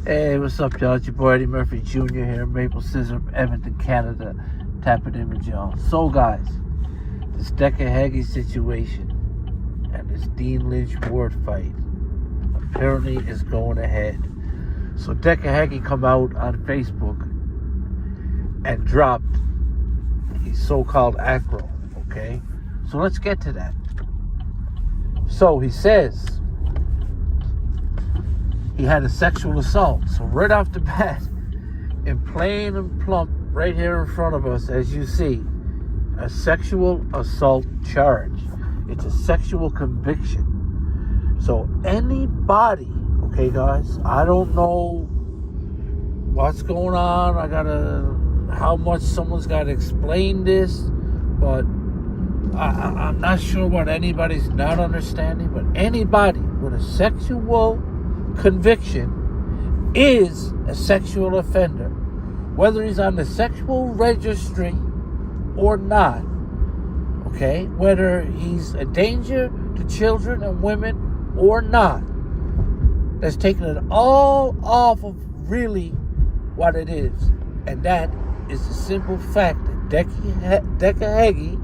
Hey, what's up, y'all? It's your boy Eddie Murphy Jr. here, Maple Scissor, Edmonton, Canada. Tapping in with y'all. So, guys, this Decca Heggie situation and this Dean Lynch Ward fight apparently is going ahead. So, Decca Heggie come out on Facebook and dropped his so-called acro. Okay, so let's get to that. So he says he had a sexual assault. So right off the bat, in plain and plump, right here in front of us, as you see, a sexual assault charge. It's a sexual conviction. So anybody, okay, guys, I don't know what's going on. How much someone's got to explain this, but I'm not sure what anybody's not understanding, but anybody with a sexual conviction is a sexual offender, whether he's on the sexual registry or not. Okay, whether he's a danger to children and women or not. That's taking it all off of really what it is, and that is the simple fact that Decca Heggie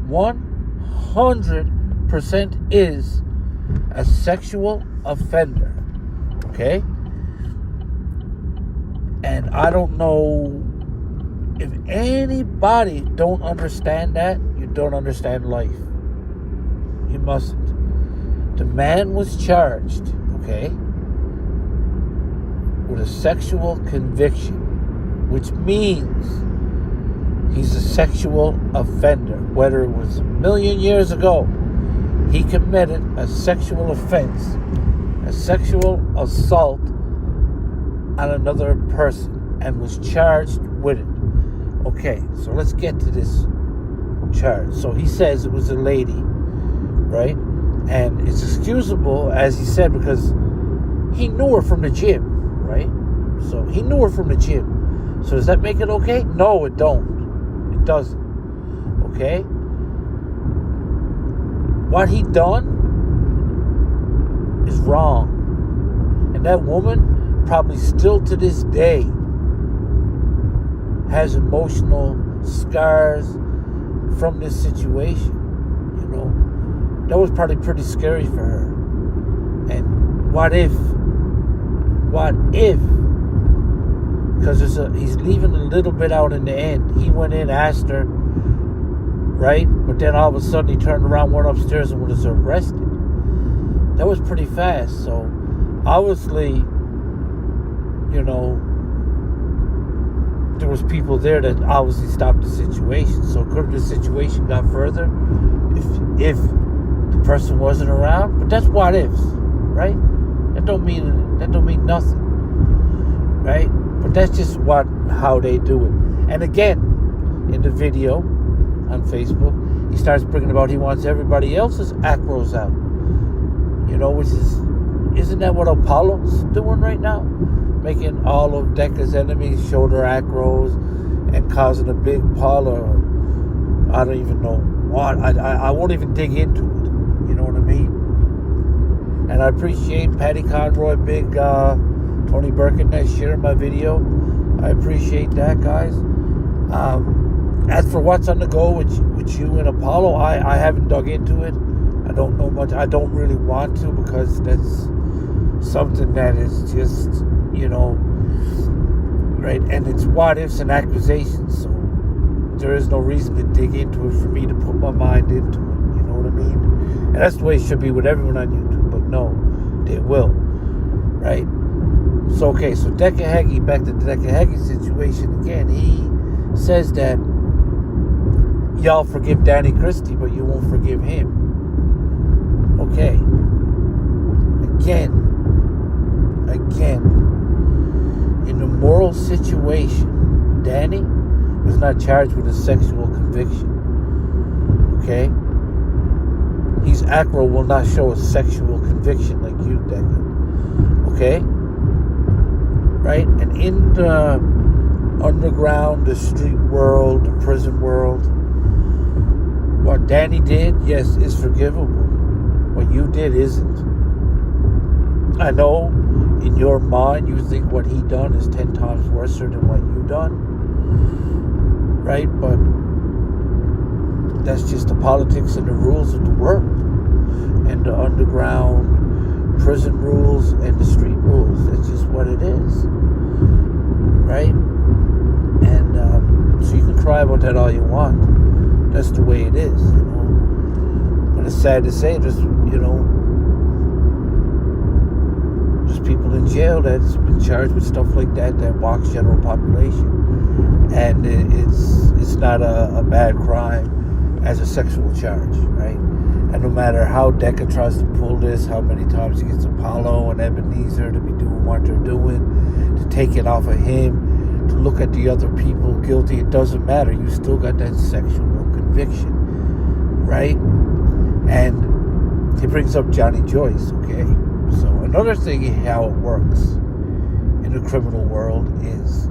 100% is a sexual offender. Okay? And I don't know if anybody don't understand that, you don't understand life. You mustn't. The man was charged, okay, with a sexual conviction, which means he's a sexual offender. Whether it was a million years ago, he committed a sexual offense, a sexual assault on another person, and was charged with it. Okay, so let's get to this charge. So he says it was a lady, right? And it's excusable, as he said, because he knew her from the gym, right? So he knew her from the gym. So does that make it okay? No, it don't. It doesn't. Okay? What he done is wrong. And that woman probably still to this day has emotional scars from this situation. You know, that was probably pretty scary for her. And what if, because he's leaving a little bit out in the end. He went in, asked her, right? But then all of a sudden he turned around, went upstairs, and was arrested. That was pretty fast. So obviously, you know, there was people there that obviously stopped the situation. So could the situation got further if the person wasn't around? But that's what ifs, right? That don't mean nothing, right? But that's just how they do it. And again, in the video on Facebook, he starts bringing about he wants everybody else's acros out. You know, isn't that what Apollo's doing right now? Making all of Decca's enemies show their acros and causing a big pile of, I don't even know what. I won't even dig into it. You know what I mean? And I appreciate Patty Conroy, big Tony Birkenhead sharing my video. I appreciate that, guys. As for what's on the go with you and Apollo, I haven't dug into it. I don't know much. I don't really want to, because that's something that is just, you know, right? And it's what ifs and accusations. So there is no reason to dig into it for me to put my mind into it. You know what I mean? And that's the way it should be with everyone on YouTube. But no, they will, right? So, okay, so Decca Heggie, back to the Decca Heggie situation again. He says that y'all forgive Danny Christie, but you won't forgive him. Okay. Again, in the moral situation, Danny was not charged with a sexual conviction. Okay? His acro will not show a sexual conviction like you, Decca. Okay? Right? And in the underground, the street world, the prison world, what Danny did, yes, is forgivable. What you did isn't. I know in your mind, you think what he done is 10 times worse than what you done, right? But that's just the politics and the rules of the world, and the underground prison rules and the street rules. That's just what it is, right? And so you can cry about that all you want. That's the way it is, you know. But it's sad to say, there's people in jail that's been charged with stuff like that walks general population, and it's not a bad crime as a sexual charge, right? And no matter how Decca tries to pull this, how many times he gets Apollo and Ebenezer to be doing what they're doing, to take it off of him, to look at the other people guilty, it doesn't matter. You still got that sexual conviction, right? And he brings up Johnny Joyce, okay? So another thing how it works in the criminal world is,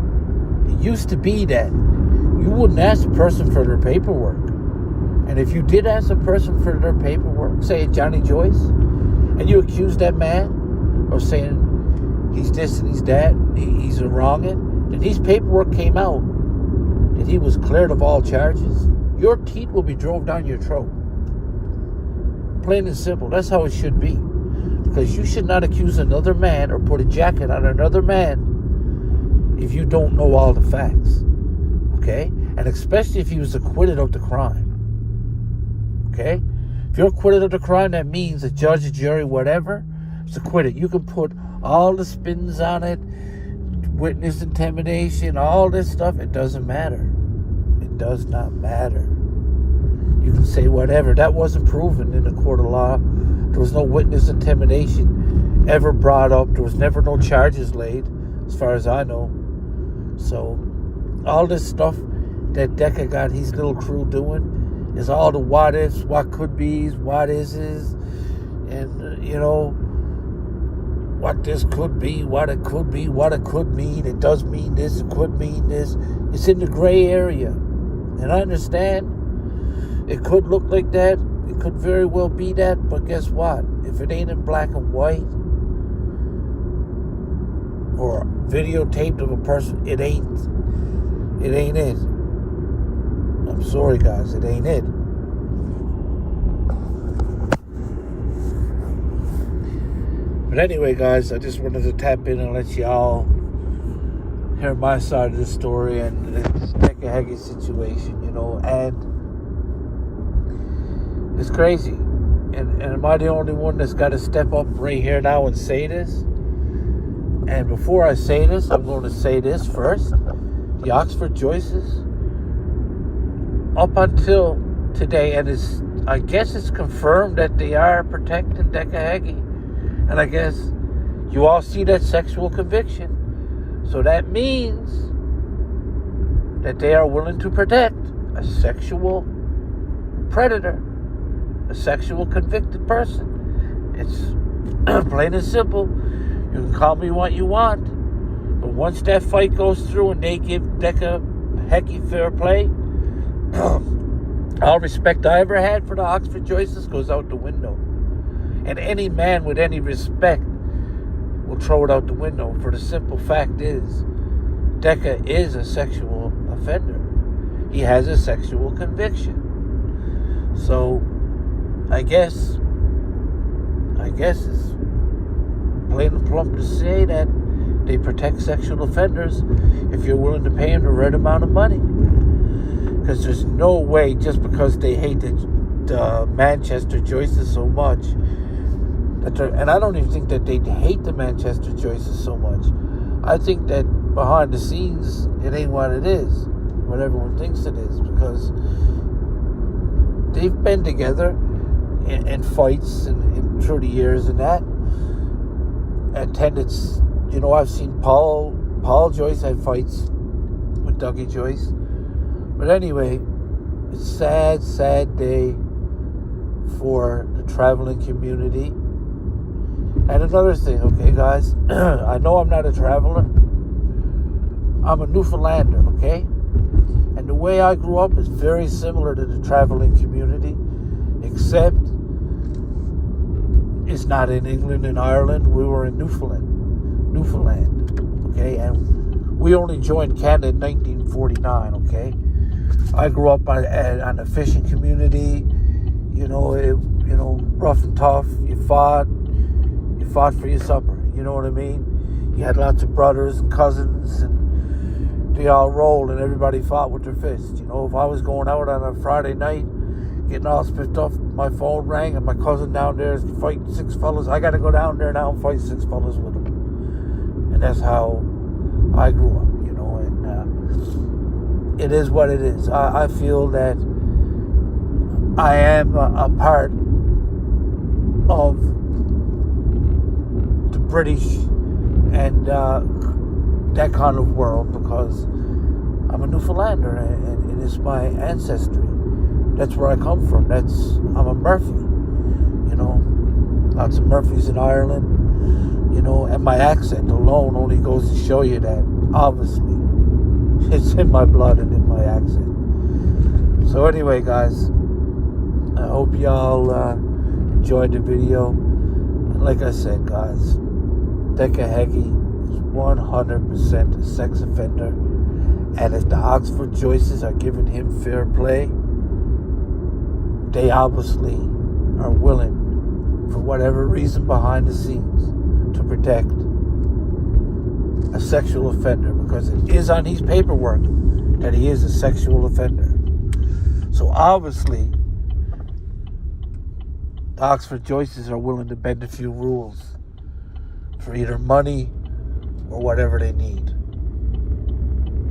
it used to be that you wouldn't ask a person for their paperwork. And if you did ask a person for their paperwork, say Johnny Joyce, and you accuse that man of saying he's this and he's that, he's a wrongin', and his paperwork came out that he was cleared of all charges, your teeth will be drove down your throat. Plain and simple. That's how it should be. Because you should not accuse another man or put a jacket on another man if you don't know all the facts. Okay? And especially if he was acquitted of the crime. Okay? If you're acquitted of the crime, that means the judge, the jury, whatever, is acquitted. You can put all the spins on it, witness intimidation, all this stuff. It doesn't matter. It does not matter. You can say whatever. That wasn't proven in the court of law. There was no witness intimidation ever brought up. There was never no charges laid, as far as I know. So, all this stuff that Decca got his little crew doing is all the what ifs, what could be's, what is's, and, what this could be, what it could be, what it could mean. It does mean this, it could mean this. It's in the gray area. And I understand it could look like that. It could very well be that, but guess what? If it ain't in black and white or videotaped of a person, it ain't it. I'm sorry, guys, it ain't it. But anyway, guys, I just wanted to tap in and let y'all hear my side of the story and this Decca Heggie situation, and it's crazy. And am I the only one that's got to step up right here now and say this? And before I say this, I'm going to say this first. The Oxford Joyces, up until today, and I guess it's confirmed that they are protecting Decca Heggie. And I guess you all see that sexual conviction. So that means that they are willing to protect a sexual predator, a sexual convicted person. It's plain and simple. You can call me what you want, but once that fight goes through and they give Decca Heggie fair play, all respect I ever had for the Oxford Joyces goes out the window. And any man with any respect will throw it out the window, for the simple fact is Decca is a sexual offender. He has a sexual conviction. So I guess it's plain and plump to say that they protect sexual offenders if you're willing to pay them the right amount of money. Because there's no way, just because they hate the Manchester Joyces so much, and I don't even think that they hate the Manchester Joyces so much. I think that behind the scenes, it ain't what it is, what everyone thinks it is, because they've been together in fights and through the years and that. Attended, I've seen Paul Joyce had fights with Dougie Joyce. But anyway, it's a sad day for the traveling community. And another thing, okay, guys, I know I'm not a traveler. I'm a Newfoundlander, okay? And the way I grew up is very similar to the traveling community, except it's not in England and Ireland. We were in Newfoundland. Newfoundland, okay? And we only joined Canada in 1949, okay? I grew up on a fishing community, rough and tough. You fought for your supper, you know what I mean? You had lots of brothers and cousins, and they all rolled, and everybody fought with their fists. If I was going out on a Friday night, getting all spiffed up, my phone rang, and my cousin down there is fighting 6 fellas. I got to go down there now and fight 6 fellas with them. And that's how I grew up, and it is what it is. I feel that I am a part of the British and that kind of world, because I'm a Newfoundlander, and it's my ancestry. That's where I come from. I'm a Murphy, lots of Murphys in Ireland, and my accent alone only goes to show you that, obviously, it's in my blood and in my accent. So anyway, guys, I hope y'all enjoyed the video. And like I said, guys, Decca Heggie is 100% a sex offender. And if the Oxford Joyces are giving him fair play, they obviously are willing, for whatever reason behind the scenes, to protect a sexual offender, because it is on his paperwork that he is a sexual offender. So obviously, the Oxford Joyces are willing to bend a few rules for either money or whatever they need.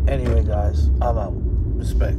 Anyway, guys, I'm out. Respect.